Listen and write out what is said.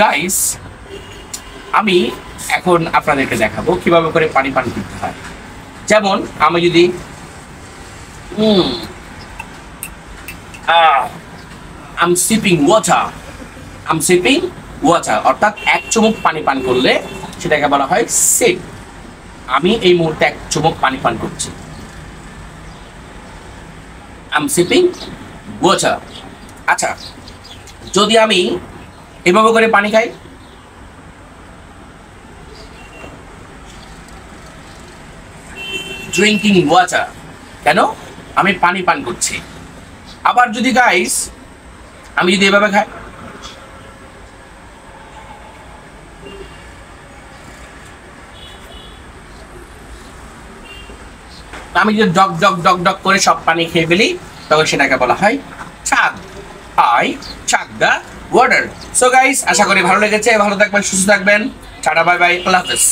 Guys, আমি এখন আপনাদেরকে দেখাবো কিভাবে করে পানি পান করতে হয়। যেমন আমি যদি আম সিপিং ওয়াটার অর্থাৎ এক চুমুক পানি পান করলে সেটাকে বলা হয় সিপ। আমি এই মুহূর্তে এক চুমুক পানি পান করছি। আম সিপিং ওয়াটার। আচ্ছা, যদি আমি এভাবে করে পানি খাই, ড্রিঙ্কিং ওয়াটার, কেন? আমি পানি পান করছি। আবার যদি গাইস আমি যদি এভাবে খাই, আমি যদি ডক ডক ডক ডক করে সব পানি খেয়ে ফেলি, তখন সেটাকে বলা হয় চাগ। আই চাগ দ্য ওয়াটার। সো গাইস, আশা করি ভালো লেগেছে। ভালো থাকবেন, সুস্থ থাকবেন। টাটা, বাই বাই, আল্লাহ হাফেজ।